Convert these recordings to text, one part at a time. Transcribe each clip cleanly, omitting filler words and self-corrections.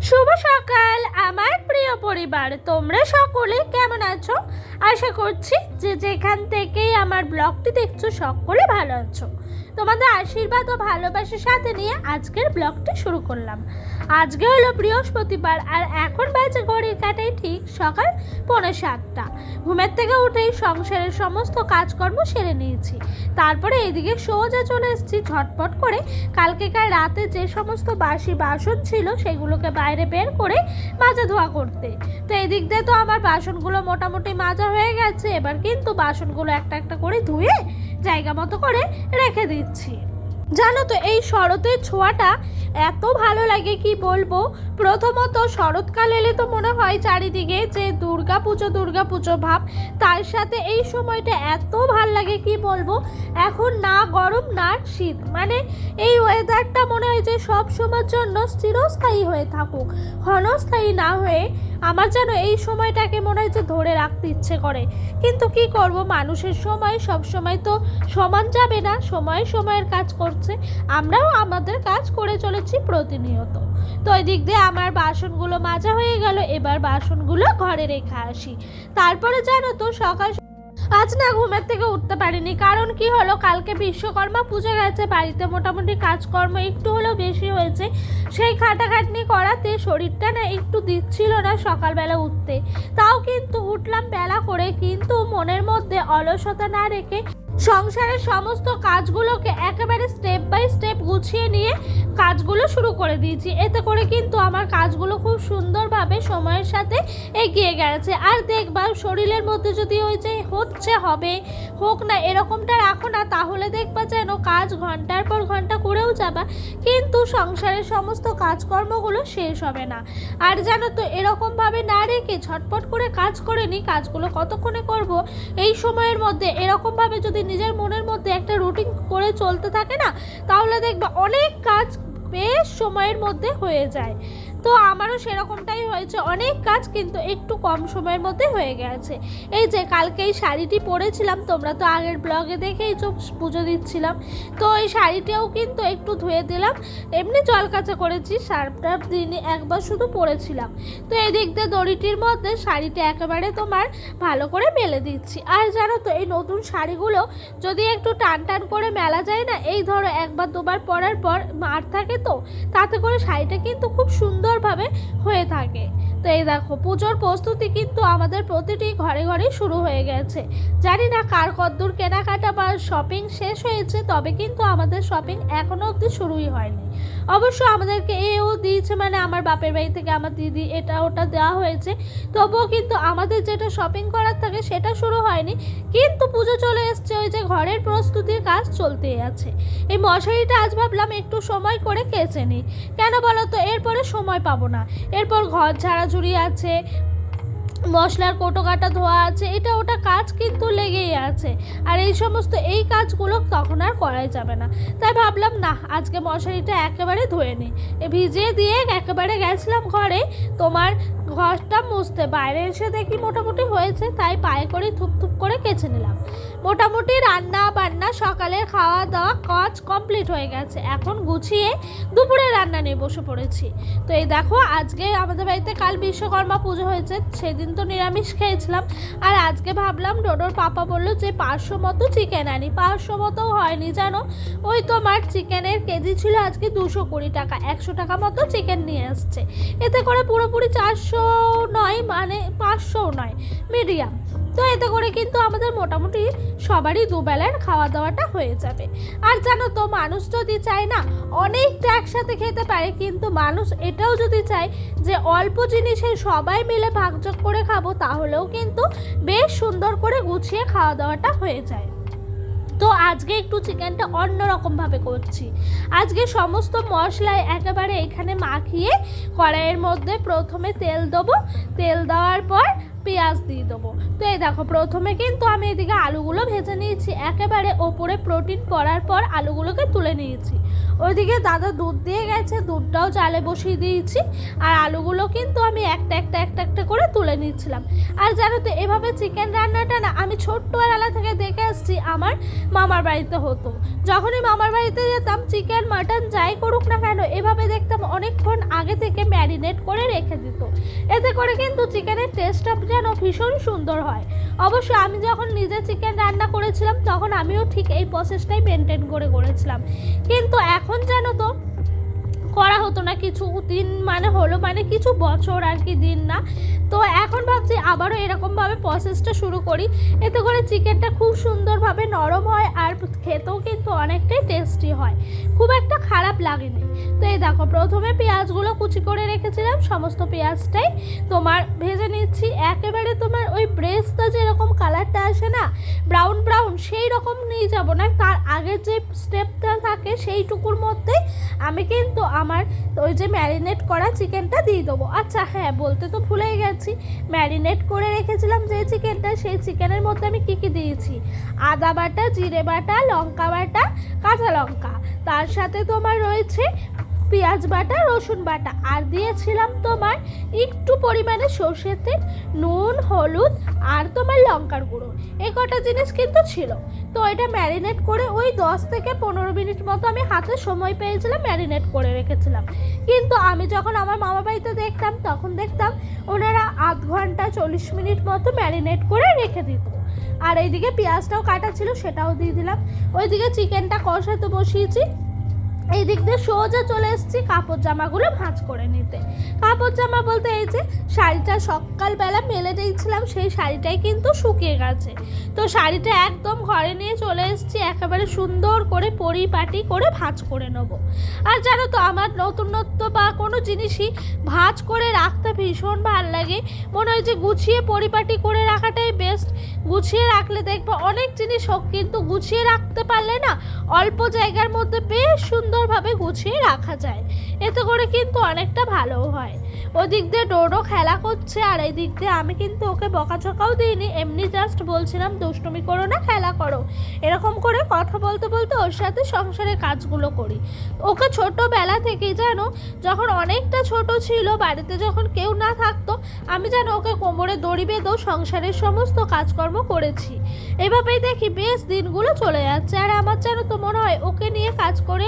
শুভ সকাল আমার প্রিয় পরিবার, তোমরা সকলে কেমন আছো? আশা করছি যে যেখান থেকেই আমার ব্লগটি দেখছো সকলে ভালো আছো। তোমাদের আশীর্বাদ ও ভালোবাসার সাথে নিয়ে আজকের ব্লগটি শুরু করলাম। আজকে হলো বৃহস্পতিবার আর এখন বাজে ঘড়ির কাঁটায় ঠিক সকাল 6:45। ঘুমের থেকে উঠেই সংসারের সমস্ত কাজকর্ম সেরে নিয়েছি। তারপরে এদিকে সোজা চলে এসেছি ঝটপট করে কালকেকার রাতে যে সমস্ত বাসি বাসন ছিল সেগুলোকে বাইরে বের করে মাজা ধোয়া করতে। তো এদিক দিয়ে তো আমার বাসনগুলো মোটামুটি মাজা হয়ে গেছে। এবার কিন্তু বাসনগুলো একটা একটা করে ধুয়ে জায়গা মতো করে রেখে দিচ্ছি। জানো তো এই শরতের ছোঁয়াটা এত ভালো লাগে কি বলবো। প্রথমত শরৎকাল এলে তো মনে হয় চারিদিকে যে দুর্গাপুজো ভাব, তার সাথে এই সময়টা এত ভাল লাগে কি বলবো। এখন না গরম না শীত, মানে এই ওয়েদারটা মনে হয় যে সব সময়ের জন্য চিরস্থায়ী হয়ে থাকুক, ক্ষণস্থায়ী না হয়ে। আমার যেন এই সময়টাকে মনে হয় যে ধরে রাখতে ইচ্ছে করে, কিন্তু কি করব, মানুষের সময় সব সময় তো সমান যাবে না, সময়ের কাজ করছে, আমরাও আমাদের কাজ করে চলেছি প্রতিনিয়ত। তো ওই দিক দিয়ে আমার বাসনগুলো মাজা হয়ে গেল। এবার বাসনগুলো ঘরে রেখে আসি। তারপরে জানো তো সকাল আজ না ঘুমের থেকে উঠতে পারিনি, কারণ কি হলো, কালকে বিশ্বকর্মা পুজো গেছে, বাড়িতে মোটামুটি কাজকর্ম একটু হলেও বেশি হয়েছে। সেই খাটাখাটনি করাতে শরীরটা না একটু দিচ্ছিল না সকালবেলা উঠতে। তাও কিন্তু উঠলাম বেলা করে, কিন্তু মনের মধ্যে অলসতা না রেখে সংসারের সমস্ত কাজগুলোকে একেবারে স্টেপ বাই স্টেপ গুছিয়ে নিয়ে কাজগুলো শুরু করে দিয়েছি। এতে করে কিন্তু আমার কাজগুলো খুব সুন্দরভাবে সময়ের সাথে এগিয়ে গেছে। আর দেখবা শরীরের মধ্যে যদি ওই যে হচ্ছে হবে হোক না এরকমটা রাখো না, তাহলে দেখবা যেন কাজ ঘন্টার পর ঘন্টা করেও যাবা, কিন্তু সংসারের সমস্ত কাজকর্মগুলো শেষ হবে না। আর জানো তো এরকমভাবে না রেখে ঝটপট করে কাজ করে নিই, কাজগুলো কতক্ষণে করব এই সময়ের মধ্যে এরকমভাবে যদি নিজের মনের মধ্যে একটা রুটিন করে চলতে থাকে না, তাহলে দেখবা অনেক কাজ বেশ সময়ের মধ্যে হয়ে যায়। তো আমারও সেরকমটাই হয়েছে, অনেক কাজ কিন্তু একটু কম সময়ের মধ্যে হয়ে গেছে। এই যে কালকে এই শাড়িটি পরেছিলাম, তোমরা তো আগের ব্লগে দেখেই পুজো দিচ্ছিলাম, তো এই শাড়িটাও কিন্তু একটু ধুয়ে দিলাম, এমনি জল কাচা করেছি, সার্ফটা দিনে একবার শুধু পরেছিলাম। তো এই দিক দিয়ে দড়িটির মধ্যে শাড়িটা একেবারে তোমার ভালো করে মেলে দিচ্ছি। আর জানো তো এই নতুন শাড়িগুলো যদি একটু টান টান করে মেলা যায় না, এই ধরো একবার দুবার পরার পর মার থাকে, তো তাতে করে শাড়িটা কিন্তু খুব সুন্দরভাবে হয়ে থাকে। তো এই দেখো পুজোর প্রস্তুতি কিন্তু আমাদের প্রতিটি ঘরে ঘরে শুরু হয়ে গেছে। জানি না কার কদ্দূর কেনাকাটা বা শপিং শেষ হয়েছে, তবে কিন্তু আমাদের শপিং এখনো অবধি শুরুই হয়নি। অবশ্য আমাদেরকে এও দিয়েছে, মানে আমার বাপের বাড়ি থেকে আমার দিদি এটা ওটা দেওয়া হয়েছে, তবুও কিন্তু আমাদের যেটা শপিং করার থাকে সেটা শুরু হয়নি। কিন্তু পুজো চলে এসছে, ওই যে ঘরের প্রস্তুতির কাজ চলতেই আছে। এই মশারিটা আজ ভাবলাম একটু সময় করে কেচে নিই, কেন বলো তো, এরপরে সময় পাবো না। এরপর ঘর ঝাড়াঝুড়ি আছে, মশলার কোটো কাটা ধোয়া আছে, এটা ওটা কাজ কিন্তু লেগেই আছে। আর এই সমস্ত এই কাজগুলো তখন আর করাই যাবে না, তাই ভাবলাম না আজকে মশারিটা একেবারে ধুয়ে নিই। ভিজিয়ে দিয়ে একেবারে গেছিলাম ঘরে তোমার ঘরটা মুছতে, বাইরে এসে দেখি মোটামুটি হয়েছে, তাই পায়ে করে থুপ করে কেচে নিলাম। মোটামুটি রান্না বান্না সকালের খাওয়া দাওয়া কাজ কমপ্লিট হয়ে গেছে। এখন গুছিয়ে দুপুরে রান্না নিয়ে বসে পড়েছি। তো এই দেখো আজকে আমাদের বাড়িতে কাল বিশ্বকর্মা পুজো হয়েছে, সেদিন তো নিরামিষ খেয়েছিলাম। আর আজকে ভাবলাম ডোডোর পাপা বললো যে 500 মতো চিকেন আনি, 500 মতো হয়নি জানো, ওই তোমার চিকেনের কেজি ছিল আজকে 220 টাকা, 100 টাকা মতো চিকেন নিয়ে আসছে। এতে করে পুরোপুরি 400 নয়, মানে 500 নয়, মিডিয়াম। তো এতে করে কিন্তু আমাদের মোটামুটি সবারই দুবেলার খাওয়া দাওয়াটা হয়ে যাবে। আর জানো তো মানুষ যদি চায় না অনেকটা একসাথে খেতে পারে, কিন্তু মানুষ এটাও যদি চায় যে অল্প জিনিসে সবাই মিলে ভাগযোগ করে খাবো, তাহলেও কিন্তু বেশ সুন্দর করে গুছিয়ে খাওয়া দাওয়াটা হয়ে যায়। তো আজকে একটু চিকেনটা অন্যরকমভাবে করছি। আজকে সমস্ত মশলায় একেবারে এখানে মাখিয়ে কড়াইয়ের মধ্যে প্রথমে তেল দেবো, তেল দেওয়ার পর পেঁয়াজ দিয়ে দেবো। তো এই দেখো প্রথমে কিন্তু আমি এদিকে আলুগুলো ভেজে নিয়েছি, একেবারে ওপরে প্রোটিন পড়ার পর আলুগুলোকে তুলে নিয়েছি। ওইদিকে দাদা দুধ দিয়ে গেছে, দুধটাও চালে বসিয়ে দিয়েছি, আর আলুগুলো কিন্তু আমি একটা একটা করে তুলে নিচ্ছিলাম। আর জানো তো এভাবে চিকেন রান্নাটা না আমি ছোট্টবেলা থেকে দেখে আসছি, আমার মামার বাড়িতে হতো। যখনই মামার বাড়িতে যেতাম চিকেন মাটন যাই করুক না কেন এভাবে দেখতাম অনেকক্ষণ আগে থেকে ম্যারিনেট করে রেখে দিত। এতে করে কিন্তু চিকেনের টেস্টটা যেন ভীষণ সুন্দর হয়। অবশ্য আমি যখন নিজে চিকেন রান্না করেছিলাম তখন আমিও ঠিক এই প্রসেসটাই মেনটেন করে করেছিলাম, কিন্তু এখন জানো তো করা হতো না কিছু দিন, মানে কিছু বছর আর কি, দিন না। তো এখন ভাবছি আবারও এরকমভাবে প্রসেসটা শুরু করি, এতে করে চিকেনটা খুব সুন্দরভাবে নরম হয় আর খেতেও কিন্তু অনেকটাই টেস্টি হয়, খুব একটা খারাপ লাগে না। তো এই দেখো প্রথমে পেঁয়াজগুলো কুচি করে রেখেছিলাম, সমস্ত পেঁয়াজটাই তোমার ভেজে নিচ্ছি। একেবারে তোমার ওই ব্রেস্টটা যেরকম কালারটা আসে না ব্রাউন ব্রাউন, সেই রকম নিয়ে যাব না, তার আগের যে স্টেপটা থাকে সেইটুকুর মধ্যেই আমি কিন্তু আমার ওই যে ম্যারিনেট করা চিকেনটা দিয়ে দেবো। আচ্ছা হ্যাঁ, বলতে তো ভুলেই গেছি, ম্যারিনেট করে রেখেছিলাম যে চিকেনটা, সেই চিকেনের মধ্যে আমি কী কী দিয়েছি, আদা বাটা, জিরে বাটা, লঙ্কা বাটা, কাঁচা লঙ্কা, তার সাথে তোমার রয়েছে পেঁয়াজ বাটা, রসুন বাটা, আর দিয়েছিলাম তোমার একটু পরিমাণে সর্ষের তেল, নুন, হলুদ আর তোমার লঙ্কার গুঁড়ো, এই কটা জিনিস কিন্তু ছিল। তো এটা ম্যারিনেট করে ওই 10 থেকে 15 মিনিট মতো আমি হাতে সময় পেয়েছিলাম, ম্যারিনেট করে রেখেছিলাম। কিন্তু আমি যখন আমার মামা বাড়িতে দেখতাম তখন দেখতাম ওনারা আধ ঘন্টা 40 মিনিট মতো ম্যারিনেট করে রেখে দিত। আর এইদিকে পেঁয়াজটাও কাটা ছিল, সেটাও দিয়ে দিলাম। ওইদিকে চিকেনটা কষাতে বসিয়েছি, এই দিক দিয়ে সোজা চলে এসেছি কাপড় জামাগুলো ভাঁজ করে নিতে। কাপড় জামা বলতে এই যে শাড়িটা সকালবেলা মেলে দিয়েছিলাম, সেই শাড়িটাই কিন্তু শুকিয়ে গেছে। তো শাড়িটা একদম ঘরে নিয়ে চলে এসেছি, একেবারে সুন্দর করে পরিপাটি করে ভাঁজ করে নেবো। আর জানো তো আমার নতুনত্ব বা কোনো জিনিসই ভাঁজ করে রাখতে ভীষণ ভাল লাগে, মনে হয় যে গুছিয়ে পরিপাটি করে রাখাটাই বেস্ট। গুছিয়ে রাখলে দেখবো অনেক জিনিস হোক, কিন্তু গুছিয়ে রাখতে পারলে না অল্প জায়গার মধ্যে বেশ সুন্দরভাবে গুছিয়ে রাখা যায়, এতে করে কিন্তু অনেকটা ভালোও হয়। ওদিক দিয়ে ডোডো খেলা করছে, আর এই দিক দিয়ে আমি কিন্তু ওকে বকাঝকাও দিইনি, এমনি জাস্ট বলছিলাম দুষ্টুমি করো না, খেলা করো, এরকম করে কথা বলতে বলতে ওর সাথে সংসারের কাজগুলো করি। ওকে ছোটোবেলা থেকেই জানো, যখন অনেকটা ছোট ছিল, বাড়িতে যখন কেউ না থাকতো, আমি জানো ওকে কোমরে দড়ি বেঁধেও সংসারের সমস্ত কাজকর্ম করেছি। এভাবেই দেখি বেশ দিনগুলো চলে যাচ্ছে। আর আমার জানো তো মনে হয় ওকে নিয়ে কাজ করে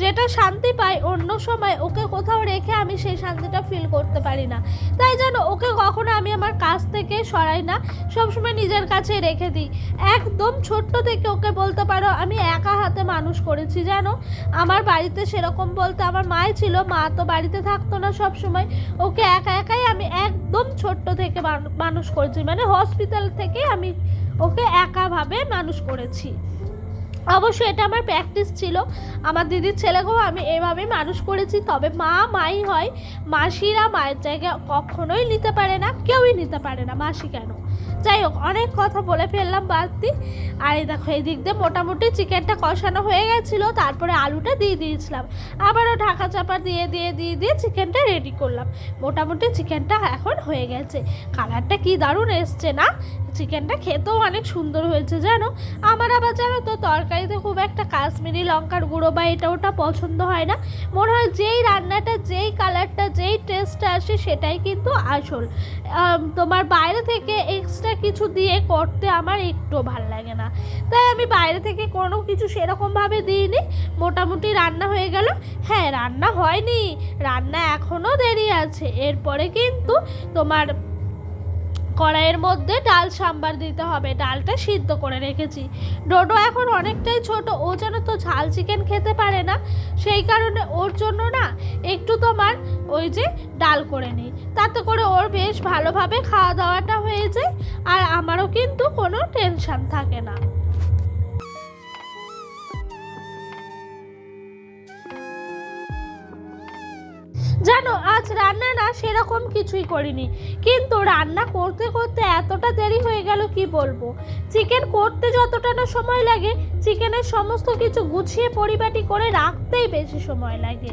যেটা শান্তি পাই, অন্য সময় ওকে কোথাও রেখে আমি সেই শান্তিটা ফিল করতে পারি না। তাই জানো ওকে কখনো আমি আমার কাছ থেকে সরাই না, সবসময় নিজের কাছে রেখে দিই। একদম ছোট্ট থেকে ওকে বলতে পারো আমি একা হাতে মানুষ করেছি জানো। আমার বাড়িতে সেরকম বলতে আমার মাই ছিল, মা তো বাড়িতে থাকতো না সব সময়, ওকে একা একাই আমি একদম ছোট্ট থেকে মানুষ করেছি, মানে হসপিটাল থেকে আমি ওকে একাভাবে মানুষ করেছি। অবশ্যই এটা আমার প্র্যাকটিস ছিল, আমার দিদির ছেলেকেও আমি এভাবে মানুষ করেছি। তবে মা মাই হয়, মাসিরা মায়ের জায়গায় কখনোই নিতে পারে না, কেউই নিতে পারে না, মাসি কেন। যাই হোক, অনেক কথা বলে ফেললাম বাড়তি। আর এই দেখো এই দিক দিয়ে মোটামুটি চিকেনটা কষানো হয়ে গেছিলো, তারপরে আলুটা দিয়ে দিয়েছিলাম, আবারও ঢাকা চাপা দিয়ে চিকেনটা রেডি করলাম। মোটামুটি চিকেনটা এখন হয়ে গেছে, কালারটা কি দারুণ এসছে না, চিকেনটা খেতেও অনেক সুন্দর হয়েছে জানো। আমার আবার জানো তো তরকারিতে খুব একটা কাশ্মীরি লঙ্কার গুঁড়ো বা এটা ওটা পছন্দ হয় না, মনে হয় যেই রান্নাটা যেই কালারটা যেই টেস্টটা আসে সেটাই কিন্তু আসল। তোমার বাইরে থেকে এক্সট্রা কিছু দিয়ে করতে আমার একটু ভাল লাগে না, তাই আমি বাইরে থেকে কোনো কিছু সেরকমভাবে দিইনি। মোটামুটি রান্না হয়ে গেল। হ্যাঁ, রান্না হয়নি, রান্না এখনও দেরি আছে। এরপরে কিন্তু তোমার কড়াইয়ের মধ্যে ডাল সাম্বার দিতে হবে, ডালটা সিদ্ধ করে রেখেছি। ডোডো এখন অনেকটাই ছোট, ও যেন তো ঝাল চিকেন খেতে পারে না, সেই কারণে ওর জন্য না একটু তোমার ওই যে ডাল করে নিই, তাতে করে ওর বেশ ভালোভাবে খাওয়া দাওয়াটা হয়ে যায়, আর আমারও কিন্তু কোনো টেনশন থাকে না। জানো আজ রান্না না সেরকম কিছুই করিনি, কিন্তু রান্না করতে করতে এতটা দেরি হয়ে গেল কি বলবো। চিকেন করতে যতটা না সময় লাগে, চিকেনের সমস্ত কিছু গুছিয়ে পরিপাটি করে রাখতেই বেশি সময় লাগে।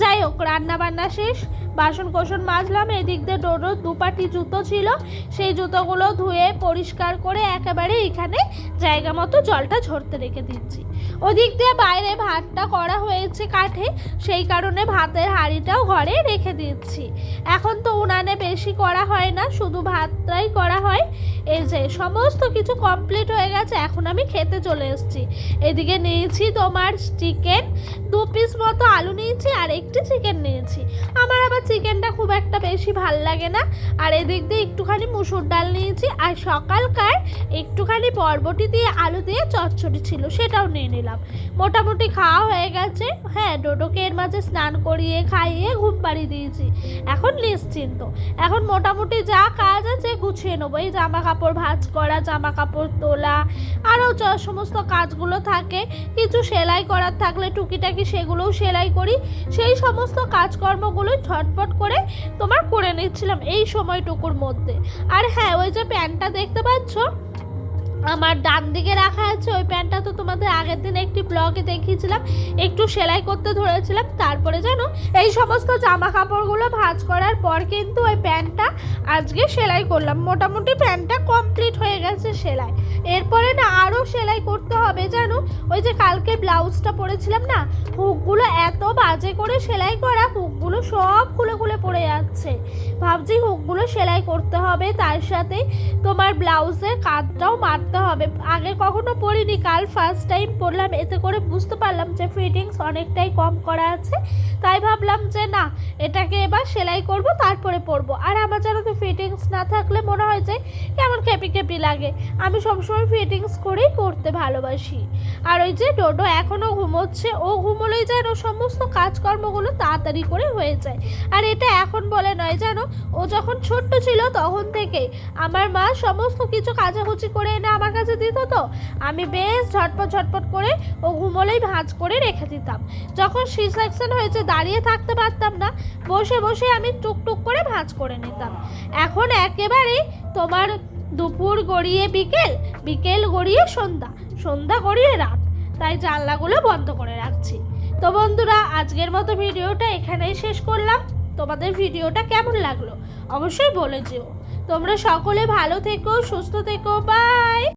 যাই হোক, রান্না বান্না শেষ, বাসন কোসন মাজলাম। এদিক দিয়ে ডোডোর দুপাটি জুতো ছিল, সেই জুতোগুলো ধুয়ে পরিষ্কার করে একেবারে এখানে জায়গা মতো জলটা ঝরতে রেখে দিচ্ছি। ওদিক দিয়ে বাইরে ভাতটা করা হয়েছে কাঠে, সেই কারণে ভাতের হাঁড়িটাও ঘরে রেখে দিচ্ছি। এখন তো উনানে বেশি করা হয় না, শুধু ভাতটাই করা হয়। এই যে সমস্ত কিছু কমপ্লিট হয়ে গেছে, এখন আমি খেতে চলে এসেছি। এদিকে নিয়েছি তোমার চিকেন, 2 পিস মতো আলু নিয়েছি আর একটি চিকেন নিয়েছি। আমার আবার চিকেনটা খুব একটা বেশি ভাল লাগে না। আর এদিক দিয়ে একটুখানি মুসুর ডাল নিয়েছি, আর সকালকার একটুখানি বরবটি দিয়ে আলু দিয়ে চচ্চড়ি ছিল, সেটাও নিয়ে নিলাম। মোটামুটি খাওয়া হয়ে গেছে। হ্যাঁ, ডোডোকে এর মাঝে স্নান করিয়ে খাইয়ে ঘুম পাড়িয়ে দিয়েছি। এখন নিশ্চিন্ত, এখন মোটামুটি যা কাজ আছে গুছিয়ে নেবো। এই জামা কাপড় ভাঁজ করা, জামা কাপড় তোলা, আরও সমস্ত কাজগুলো থাকে। কিছু সেলাই করার থাকলে টুকিটাকি সেগুলোও সেলাই করি। সেই সমস্ত কাজকর্মগুলো ঝটপট করে তোমার করে নিচ্ছিলাম এই সময়টুকুর মধ্যে। আর হ্যাঁ, ওই যে প্যান্টটা দেখতে পাচ্ছ আমার ডান দিকে রাখা আছে, ওই প্যান্টটা তো তোমাদের আগের দিন একটি ব্লগে দেখিয়েছিলাম, একটু সেলাই করতে ধরেছিলাম। তারপরে জানো এই সমস্ত জামা কাপড়গুলো ভাঁজ করার পর কিন্তু ওই প্যান্টটা আজকে সেলাই করলাম। মোটামুটি প্যান্টটা কমপ্লিট হয়ে গেছে সেলাই। এরপরে না আরও সেলাই করতে হবে জানো। ওই যে কালকে ব্লাউজটা পরেছিলাম না, হুকগুলো এত বাজে করে সেলাই করা, হুকগুলো সব খুলে খুলে পড়ে যাচ্ছে। ভাবছি হুকগুলো সেলাই করতে হবে, তার সাথে তোমার ব্লাউজের কাঁধটাও মারতে হবে। আগে কখনো পরিনি, কাল ফার্স্ট টাইম পরলাম। এতে করে বুঝতে পারলাম যে ফিটিংস অনেকটাই কম করা আছে। তাই ভাবলাম যে না, এটাকে এবার সেলাই করব, তারপরে পরবো। আর আমার যেন তো ফিটিংস না থাকলে মনে হয় যে কেমন খেপি খেপি লাগে। আমি সবসময় ফিটিংস করেই পরতে ভালোবাসি। আর ওই যে ডোডো এখনও ঘুমোচ্ছে, ও ঘুমোলেই যেন সমস্ত কাজকর্মগুলো তাড়াতাড়ি করে হয়ে যায়। আর এটা এখন বলে নয় জানো, ও যখন ছোট্ট ছিল তখন থেকেই আমার মা সমস্ত কিছু কাচাকুচি করে এনে আমার কাছে দিত, তো আমি বেশ ঝটপট ঝটপট করে ও ঘুমোলেই ভাঁজ করে রেখে দিতাম। যখন সি সেকশন হয়েছে দাঁড়িয়ে থাকতে পারতাম না, বসে বসে আমি টুকটুক করে ভাঁজ করে নিতাম। এখন একেবারে তোমার দুপুর গড়িয়ে বিকেল, বিকেল গড়িয়ে সন্ধ্যা, সন্ধ্যা গড়িয়ে রাত, তাই জানলাগুলো বন্ধ করে রাখছি। তো বন্ধুরা, আজকের মতো ভিডিওটা এখানেই শেষ করলাম। তোমাদের ভিডিওটা কেমন লাগলো অবশ্যই বলে যেও। তোমরা সকলে ভালো থেকো, সুস্থ থেকো, বাই।